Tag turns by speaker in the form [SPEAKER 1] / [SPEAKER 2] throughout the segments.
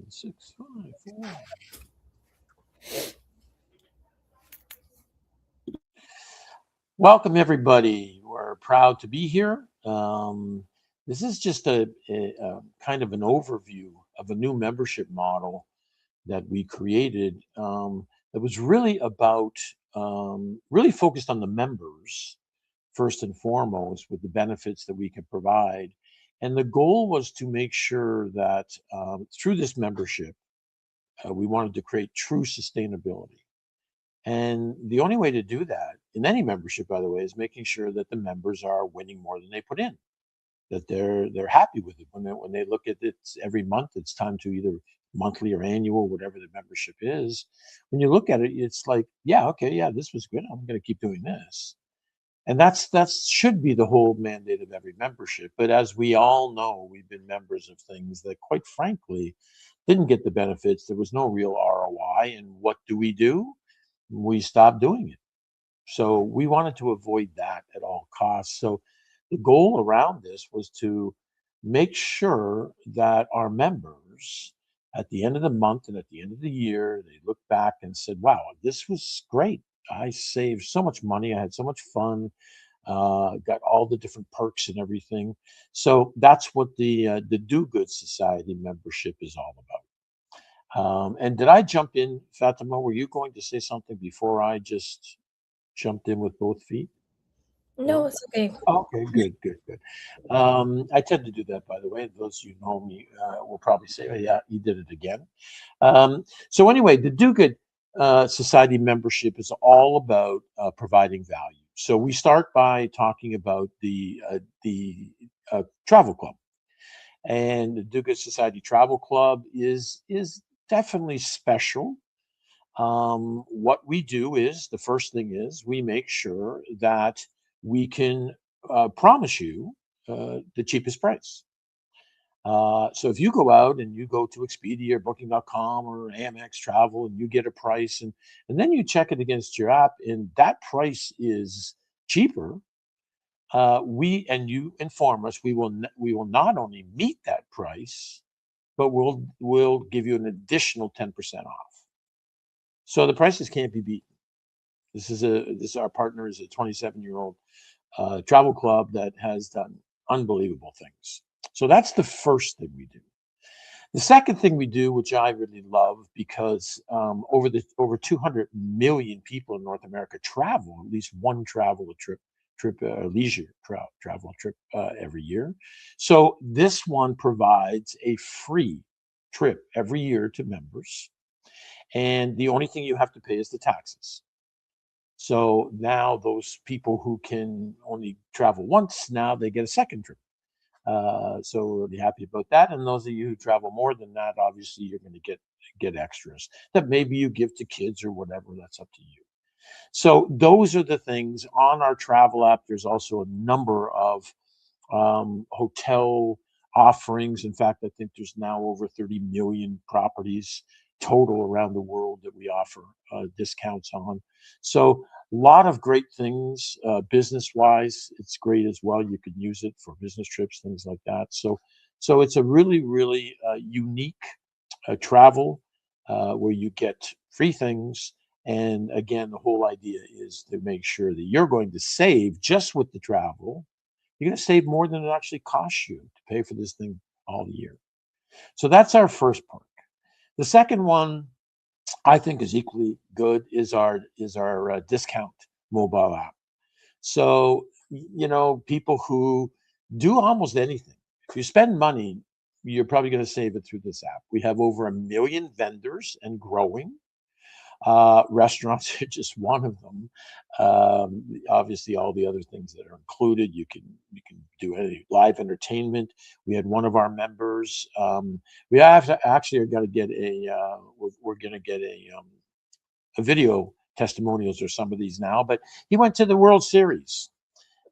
[SPEAKER 1] 654. Welcome, everybody. We're proud to be here. This is just a kind of an overview of a new membership model that we created that was really about, really focused on the members first and foremost with the benefits that we can provide. And the goal was to make sure that through this membership, we wanted to create true sustainability. And the only way to do that in any membership, by the way, is making sure that the members are winning more than they put in, that they're happy with it when they look at it every month. It's time to either monthly or annual, whatever the membership is. When you look at it, it's like, yeah, okay, yeah, this was good. I'm going to keep doing this. And that should be the whole mandate of every membership. But as we all know, we've been members of things that, quite frankly, didn't get the benefits. There was no real ROI. And what do? We stopped doing it. So we wanted to avoid that at all costs. So the goal around this was to make sure that our members at the end of the month and at the end of the year, they looked back and said, wow, this was great. I saved so much money. I had so much fun. Got all the different perks and everything. So that's what the Do Good Society membership is all about. And did I jump in, Fatima? Were you going to say something before I just jumped in with both feet?
[SPEAKER 2] No,
[SPEAKER 1] No?
[SPEAKER 2] it's okay.
[SPEAKER 1] Okay, good, good, good. I tend to do that, by the way. Those who know me will probably say, oh, yeah, you did it again. So anyway, the Do Good Society membership is all about providing value. So we start by talking about the travel club. And the Do Good Society Travel Club is definitely special. What we do is the first thing is we make sure that we can promise you the cheapest price. So if you go out and you go to Expedia or Booking.com or Amex Travel and you get a price and then you check it against your app and that price is cheaper, we and you inform us we will not only meet that price, but we'll give you an additional 10% off. So the prices can't be beaten. This our partner is a 27-year-old travel club that has done unbelievable things. So that's the first thing we do. The second thing we do, which I really love, because over 200 million people in North America travel at least one trip leisure travel trip every year. So this one provides a free trip every year to members, and the only thing you have to pay is the taxes. So now those people who can only travel once, now they get a second trip. So we're really happy about that. And those of you who travel more than that, obviously you're going to get extras that maybe you give to kids or whatever. That's up to you. So those are the things on our travel app. There's also a number of hotel offerings. In fact, I think there's now over 30 million properties total around the world that we offer discounts on. So a lot of great things business wise. It's great as well. You can use it for business trips, things like that. So it's a really unique travel where you get free things. And again, the whole idea is to make sure that you're going to save just with the travel. You're going to save more than it actually costs you to pay for this thing all year. So that's our first part. The second one I think is equally good is our discount mobile app. So people who do almost anything. If you spend money, you're probably going to save it through this app. We have over 1 million vendors and growing. Restaurants are just one of them. Obviously, all the other things that are included. You can do any live entertainment. We had one of our members. We have to, actually are going to get we're going to get a video testimonials or some of these now. But he went to the World Series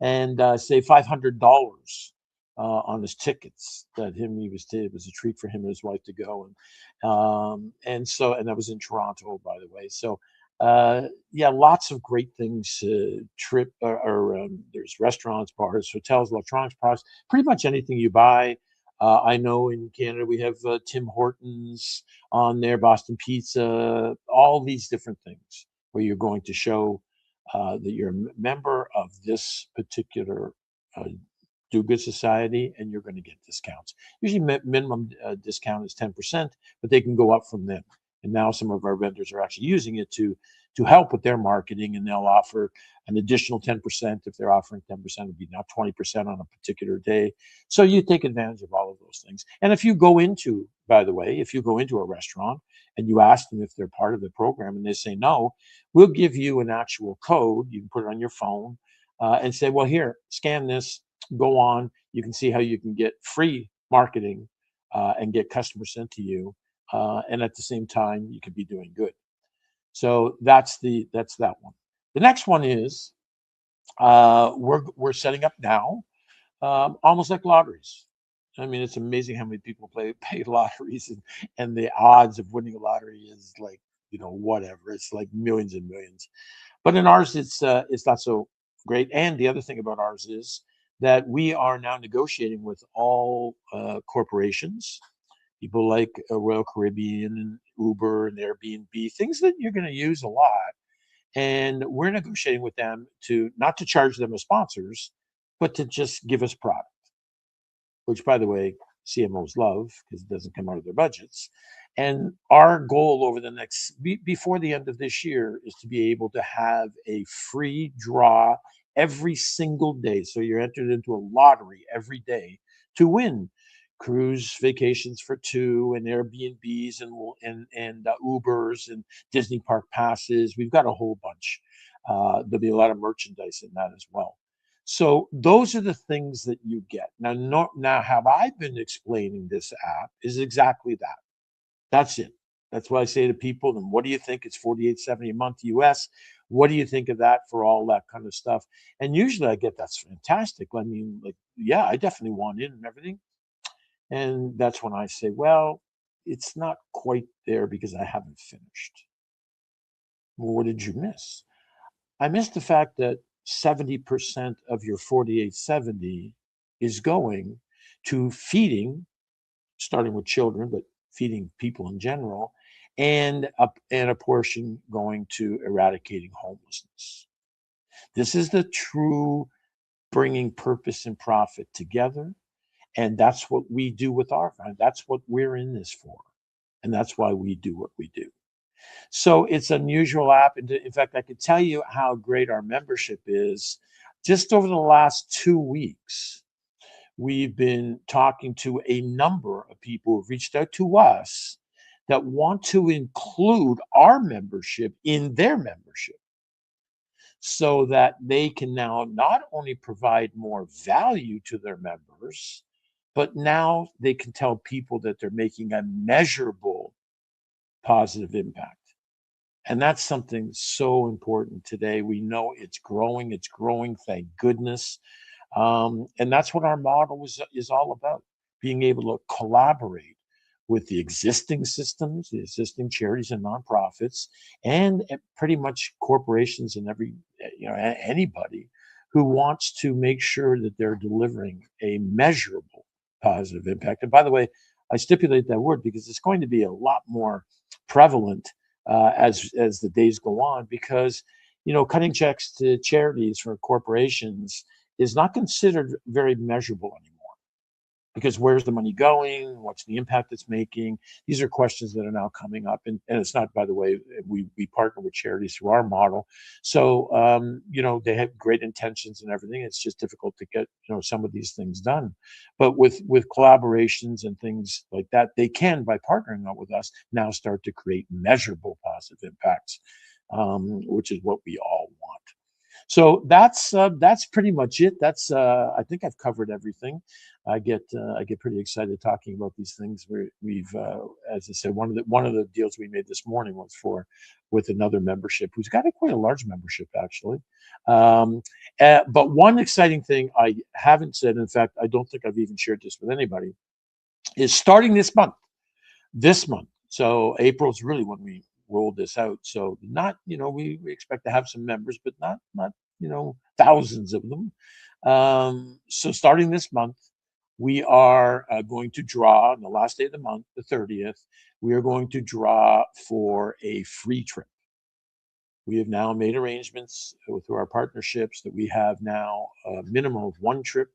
[SPEAKER 1] and saved $500 on his tickets that it was a treat for him and his wife to go and that was in Toronto, by the way. So yeah, lots of great things. There's restaurants, bars, hotels, electronics products, pretty much anything you buy. I know in Canada we have Tim Hortons on there, Boston Pizza, all these different things where you're going to show that you're a member of this particular uh, do good society, and you're going to get discounts. Usually, minimum discount is 10%, but they can go up from then. And now some of our vendors are actually using it to help with their marketing, and they'll offer an additional 10%. If they're offering 10%, it'd be now 20% on a particular day. So you take advantage of all of those things. And if you go into, by the way, if you go into a restaurant and you ask them if they're part of the program and they say no, we'll give you an actual code. You can put it on your phone and say, well, here, scan this, go on. You can see how you can get free marketing and get customers sent to you. And at the same time, you could be doing good. So that's that one. The next one is we're setting up now, almost like lotteries. I mean, it's amazing how many people pay lotteries, and the odds of winning a lottery is like, whatever. It's like millions and millions. But in ours, it's not so great. And the other thing about ours is that we are now negotiating with all corporations, people like Royal Caribbean and Uber and Airbnb, things that you're going to use a lot. And we're negotiating with them to not to charge them as sponsors, but to just give us product, which, by the way, CMOs love because it doesn't come out of their budgets. And our goal over the before the end of this year is to be able to have a free draw every single day. So you're entered into a lottery every day to win cruise vacations for two, and Airbnbs, and Ubers, and Disney park passes. We've got a whole bunch. There'll be a lot of merchandise in that as well. So those are the things that you get. Now, now how I've been explaining this app is exactly that. That's it. That's what I say to people. And what do you think? It's $48.70 a month US. What do you think of that for all that kind of stuff? And usually I get that's fantastic. I mean, like, yeah, I definitely want in and everything. And that's when I say, well, it's not quite there because I haven't finished. Well, what did you miss? I missed the fact that 70% of your 4870 is going to feeding, starting with children, but feeding people in general, and a portion going to eradicating homelessness. This is the true bringing purpose and profit together. And that's what we do with our fund. That's what we're in this for. And that's why we do what we do. So it's an unusual app. And in fact, I could tell you how great our membership is. Just over the last 2 weeks, we've been talking to a number of people who've reached out to us that want to include our membership in their membership so that they can now not only provide more value to their members, but now they can tell people that they're making a measurable positive impact. And that's something so important today. We know it's growing, thank goodness. And that's what our model is all about, being able to collaborate with the existing systems, the existing charities and nonprofits, and pretty much corporations and anybody who wants to make sure that they're delivering a measurable positive impact. And by the way, I stipulate that word because it's going to be a lot more prevalent as the days go on, because cutting checks to charities for corporations is not considered very measurable anymore, because where's the money going? What's the impact it's making? These are questions that are now coming up. And it's not, by the way, we partner with charities through our model. So, they have great intentions and everything. It's just difficult to get, some of these things done. But with collaborations and things like that, they can, by partnering up with us, now start to create measurable positive impacts, which is what we all want. So that's pretty much it. I think I've covered everything. I get pretty excited talking about these things. We've as I said, one of the deals we made this morning was with another membership who's got quite a large membership actually. But one exciting thing I haven't said, in fact, I don't think I've even shared this with anybody, is starting this month. So April's really when we rolled this out. So not, we expect to have some members, but not thousands of them. So starting this month, we are going to draw on the last day of the month, the 30th. We are going to draw for a free trip. We have now made arrangements through our partnerships that we have now a minimum of one trip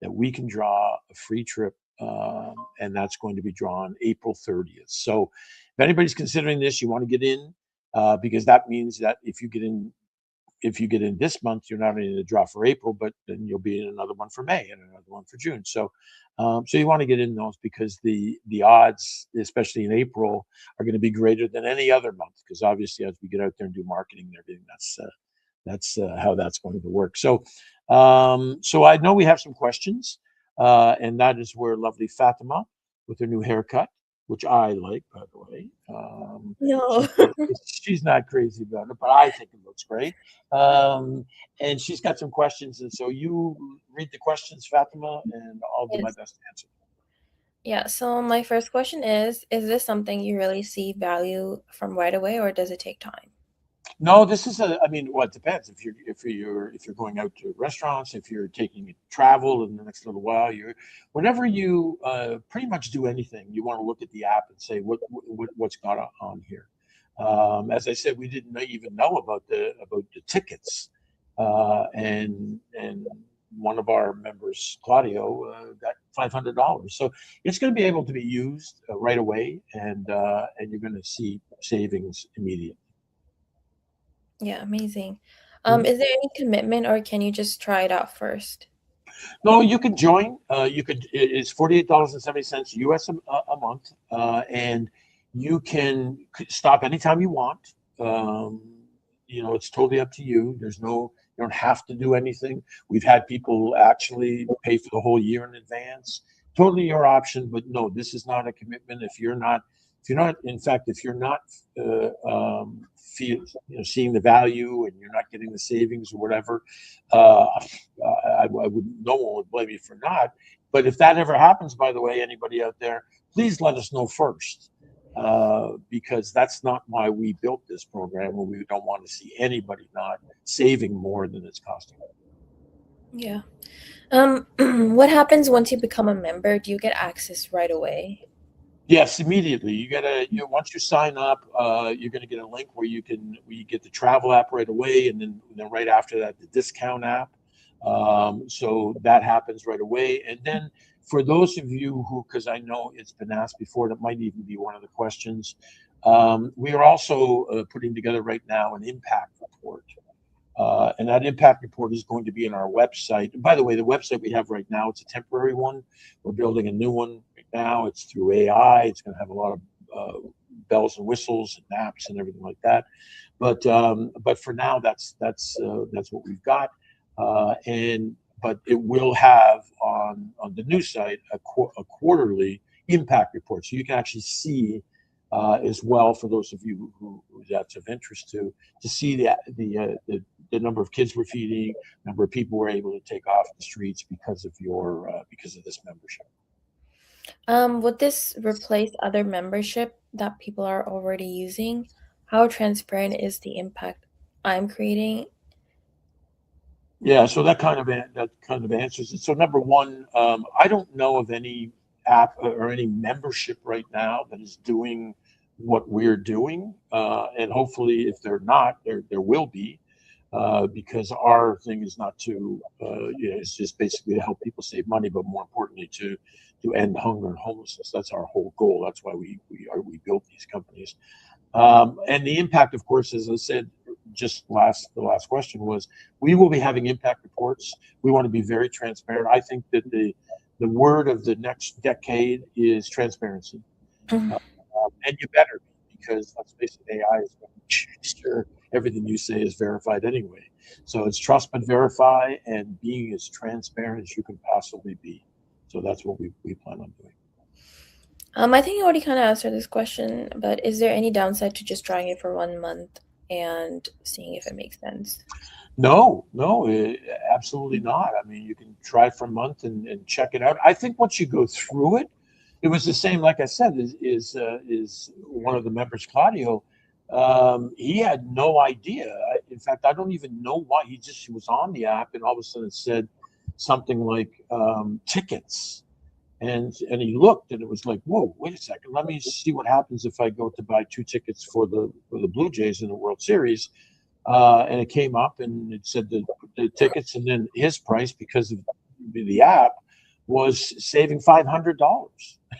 [SPEAKER 1] that we can draw a free trip, and that's going to be drawn April 30th. So if anybody's considering this, you want to get in, because that means that if you get in this month, you're not only in the draw for April, but then you'll be in another one for May and another one for June. So, so you want to get in those because the odds, especially in April, are going to be greater than any other month. Because obviously, as we get out there and do marketing and everything, that's how that's going to work. So, so I know we have some questions, and that is where lovely Fatima with her new haircut, which I like, by the way.
[SPEAKER 2] No.
[SPEAKER 1] She's not crazy about it, but I think it looks great. Um, and she's got some questions, and so you read the questions, Fatima, and I'll do my
[SPEAKER 2] Yes.
[SPEAKER 1] best to answer.
[SPEAKER 2] Yeah, so my first question is this something you really see value from right away, or does it take time?
[SPEAKER 1] No, this is a. I mean, well, it depends. If you're going out to restaurants, if you're taking travel in the next little while, whenever you pretty much do anything, you want to look at the app and say what's got on here. As I said, we didn't even know about the tickets, and one of our members, Claudio, got $500. So it's going to be able to be used right away, and you're going to see savings immediately.
[SPEAKER 2] Yeah, amazing.
[SPEAKER 1] Mhm.
[SPEAKER 2] Is there any commitment or can you just try it out first?
[SPEAKER 1] No, you can join. You could. It's $48.70 US a month, and you can stop anytime you want. Um, it's totally up to you. You don't have to do anything. We've had people actually pay for the whole year in advance. Totally your option, but no, this is not a commitment. In fact, if you're not seeing the value and you're not getting the savings or whatever, uh, I would no one would blame you for not. But if that ever happens, by the way, anybody out there, please let us know first, because that's not why we built this program. Where we don't want to see anybody not saving more than it's costing.
[SPEAKER 2] Yeah. What happens once you become a member? Do you get access right away?
[SPEAKER 1] Yes, immediately. Once you sign up, you're gonna get a link where you get the travel app right away, and then right after that, the discount app. So that happens right away. And then for those of you who, because I know it's been asked before, that might even be one of the questions. We are also putting together right now an impact report. And that impact report is going to be in our website. And by the way, the website we have right now, it's a temporary one. We're building a new one right now. It's through AI. It's going to have a lot of bells and whistles and maps and everything like that. But for now, that's what we've got. And but it will have on the new site a quarterly impact report, so you can actually see as well, for those of you who that's of interest to see the number of kids we're feeding, number of people we're able to take off the streets because of this membership.
[SPEAKER 2] Would this replace other membership that people are already using? How transparent is the impact I'm creating?
[SPEAKER 1] Yeah, so that kind of answers it. So number one, I don't know of any app or any membership right now that is doing what we're doing, and hopefully, if they're not, there will be, because our thing is not to, it's just basically to help people save money, but more importantly, to end hunger and homelessness. That's our whole goal. That's why we built these companies. And the impact, of course, as I said, the last question was, we will be having impact reports. We want to be very transparent. I think that the word of the next decade is transparency,
[SPEAKER 2] Mhm.
[SPEAKER 1] and you better be, because let's face it, AI is going to make sure everything you say is verified anyway. So it's trust but verify, and being as transparent as you can possibly be. So that's what we plan on doing.
[SPEAKER 2] I think you already kind of answered this question, but is there any downside to just trying it for 1 month and seeing if it makes sense?
[SPEAKER 1] No, no, absolutely not. I mean, you can try for a month and check it out. I think once you go through it, it was the same. Like I said, is one of the members, Claudio. He had no idea. In fact, I don't even know why. He was on the app, and all of a sudden it said something like tickets. And he looked, and it was like, whoa, wait a second, let me see what happens if I go to buy 2 tickets for the Blue Jays in the World Series. And it came up, and it said the tickets, and then his price, because of the app, was saving $500.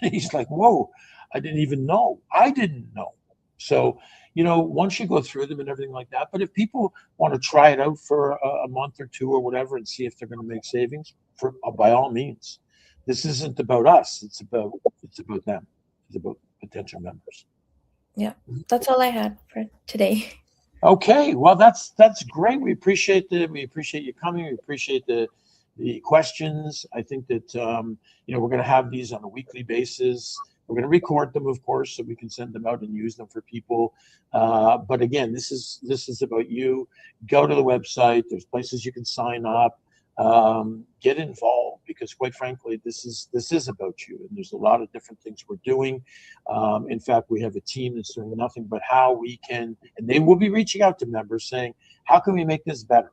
[SPEAKER 1] He's like, whoa, I didn't even know. I didn't know. So, once you go through them and everything like that, but if people want to try it out for a month or two or whatever and see if they're going to make savings, by all means. This isn't about us. It's about them. It's about potential members.
[SPEAKER 2] Yeah, that's all I had for today.
[SPEAKER 1] Okay, well, that's great. We appreciate you coming. We appreciate the questions. I think that we're going to have these on a weekly basis. We're going to record them, of course, so we can send them out and use them for people. But again, this is about you. Go to the website. There's places you can sign up. Get involved, because quite frankly, this is about you, and there's a lot of different things we're doing. In fact, we have a team that's doing nothing but how we can, and they will be reaching out to members saying, how can we make this better?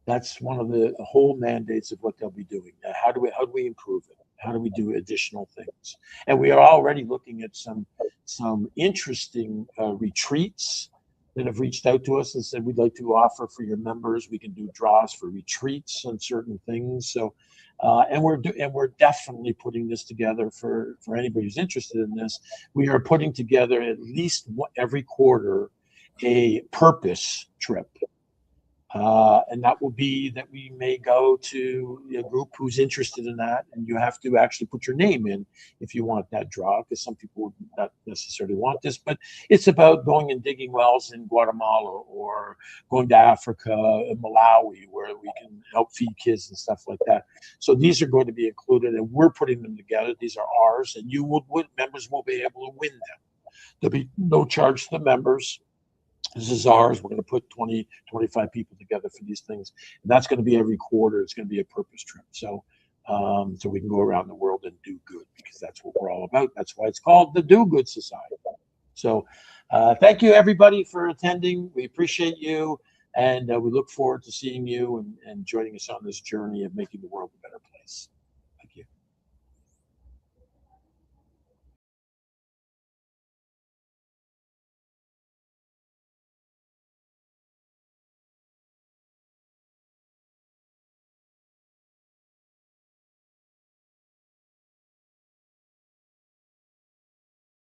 [SPEAKER 1] That's one of the whole mandates of what they'll be doing. How do we improve it? How do we do additional things? And we are already looking at some interesting retreats that have reached out to us and said, we'd like to offer for your members. We can do draws for retreats on certain things. So, and we're definitely putting this together for anybody who's interested in this. We are putting together at least every quarter a purpose trip. And that will be that we may go to a group who's interested in that, and you have to actually put your name in if you want that draw, because some people would not necessarily want this. But it's about going and digging wells in Guatemala, or going to Africa, Malawi, where we can help feed kids and stuff like that. So these are going to be included, and we're putting them together. These are ours, and members will be able to win them. There'll be no charge to the members. This is ours. We're going to put 20, 25 people together for these things. And that's going to be every quarter. It's going to be a purpose trip. So we can go around the world and do good, because that's what we're all about. That's why it's called the Do Good Society. So thank you, everybody, for attending. We appreciate you. And we look forward to seeing you and joining us on this journey of making the world a better place.